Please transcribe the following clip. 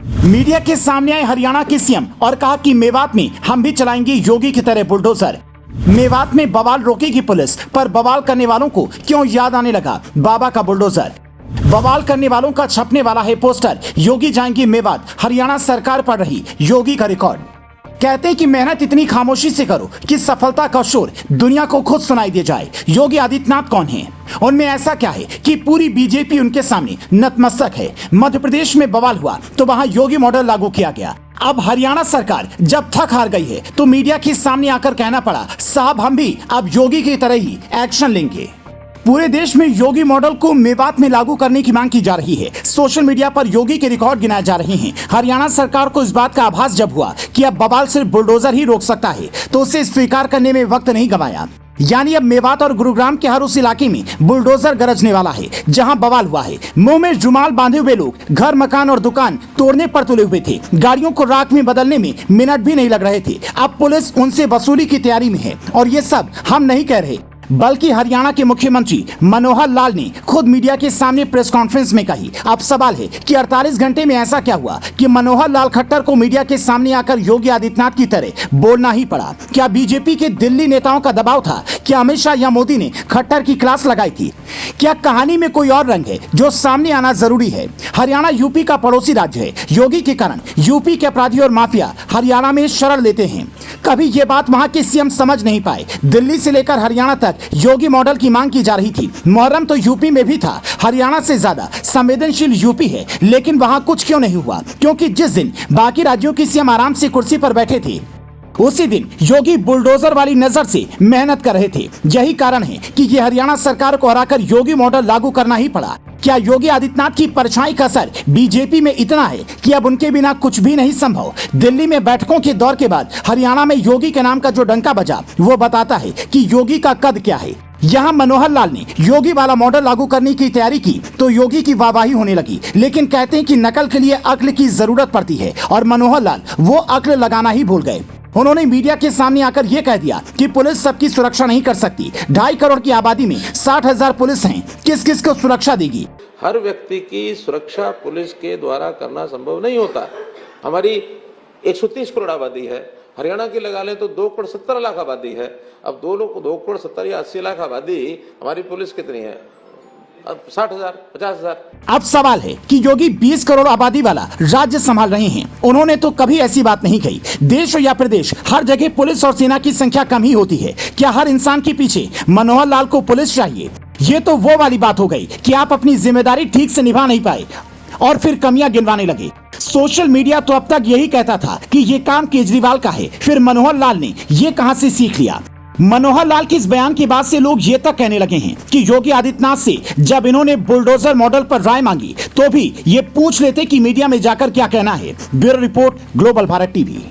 Media के सामने आए हरियाणा के सीएम और कहा कि मेवात में हम भी चलाएंगे योगी की तरह बुलडोजर। मेवात में बवाल रोकेगी पुलिस, पर बवाल करने वालों को क्यों याद आने लगा बाबा का बुलडोजर। बवाल करने वालों का छपने वाला है पोस्टर, योगी जाएंगे मेवात, हरियाणा सरकार पढ़ रही योगी का रिकॉर्ड। कहते हैं कि मेहनत इतनी खामोशी से करो कि सफलता का शोर दुनिया को खुद सुनाई दे जाए। योगी आदित्यनाथ कौन है? उनमें ऐसा क्या है कि पूरी बीजेपी उनके सामने नतमस्तक है। मध्य प्रदेश में बवाल हुआ तो वहां योगी मॉडल लागू किया गया। अब हरियाणा सरकार जब थक हार गई है तो मीडिया के सामने आकर कहना पड़ा, साहब हम भी अब योगी की तरह ही एक्शन लेंगे। पूरे देश में योगी मॉडल को मेवात में लागू करने की मांग की जा रही है। सोशल मीडिया पर योगी के रिकॉर्ड गिनाए जा रहे हैं। हरियाणा सरकार को इस बात का आभास जब हुआ कि अब बवाल सिर्फ बुलडोजर ही रोक सकता है तो उसे स्वीकार करने में वक्त नहीं गंवाया। यानी अब मेवात और गुरुग्राम के हर उस इलाके में बुलडोजर गरजने वाला है जहां बवाल हुआ है। मुंह में रुमाल बांधे हुए लोग घर, मकान और दुकान तोड़ने पर तुले हुए थे। गाड़ियों को राख में बदलने में मिनट भी नहीं लग रहे थे। अब पुलिस उनसे वसूली की तैयारी में है और ये सब हम नहीं कह रहे, बल्कि हरियाणा के मुख्यमंत्री मनोहर लाल ने खुद मीडिया के सामने प्रेस कॉन्फ्रेंस में कही। अब सवाल है कि 48 घंटे में ऐसा क्या हुआ कि मनोहर लाल खट्टर को मीडिया के सामने आकर योगी आदित्यनाथ की तरह बोलना ही पड़ा। क्या बीजेपी के दिल्ली नेताओं का दबाव था? क्या अमित शाह या मोदी ने खट्टर की क्लास लगाई थी? क्या कहानी में कोई और रंग है जो सामने आना जरूरी है? हरियाणा यूपी का पड़ोसी राज्य है। योगी के कारण यूपी के अपराधी और माफिया हरियाणा में शरण लेते हैं। कभी ये बात वहां के सीएम समझ नहीं पाए। दिल्ली से लेकर हरियाणा तक योगी मॉडल की मांग की जा रही थी। मुहर्रम तो यूपी में भी था। हरियाणा से ज्यादा संवेदनशील यूपी है, लेकिन वहां कुछ क्यों नहीं हुआ? क्योंकि जिस दिन बाकी राज्यों के सीएम आराम से कुर्सी पर बैठे थे उसी दिन योगी बुलडोजर वाली नजर से मेहनत कर रहे थे। यही कारण है कि ये हरियाणा सरकार को हराकर योगी मॉडल लागू करना ही पड़ा। क्या योगी आदित्यनाथ की परछाई का असर बीजेपी में इतना है कि अब उनके बिना कुछ भी नहीं संभव? दिल्ली में बैठकों के दौर के बाद हरियाणा में योगी के नाम का जो डंका बजा वो बताता है कि योगी का कद क्या है। यहाँ मनोहर लाल ने योगी वाला मॉडल लागू करने की तैयारी की तो योगी की वाहवाही होने लगी, लेकिन कहते हैं कि नकल के लिए अक्ल की जरूरत पड़ती है और मनोहर लाल वो अक्ल लगाना ही भूल गए। उन्होंने मीडिया के सामने आकर यह कह दिया कि पुलिस सबकी सुरक्षा नहीं कर सकती। 2.5 करोड़ की आबादी में 60,000 पुलिस हैं, किस किस को सुरक्षा देगी? हर व्यक्ति की सुरक्षा पुलिस के द्वारा करना संभव नहीं होता। हमारी 130 करोड़ आबादी है, हरियाणा की लगा लें तो 2 करोड़ 70 लाख आबादी है। अब 2 करोड़ 70 या 80 लाख आबादी, हमारी पुलिस कितनी है? अब 60,000, 50,000। अब सवाल है कि योगी 20 करोड़ आबादी वाला राज्य संभाल रहे हैं। उन्होंने तो कभी ऐसी बात नहीं कही। देश या प्रदेश, हर जगह पुलिस और सेना की संख्या कम ही होती है। क्या हर इंसान के पीछे मनोहर लाल को पुलिस चाहिए? ये तो वो वाली बात हो गई कि आप अपनी जिम्मेदारी ठीक से निभा नहीं पाए और फिर कमियां गिनवाने लगे। सोशल मीडिया तो अब तक यही कहता था कि ये काम केजरीवाल का है, फिर मनोहर लाल ने ये कहां से सीख लिया? मनोहर लाल के इस बयान के बाद से लोग ये तक कहने लगे हैं कि योगी आदित्यनाथ से जब इन्होंने बुलडोजर मॉडल पर राय मांगी तो भी ये पूछ लेते कि मीडिया में जाकर क्या कहना है। Bureau report, global Bharat TV.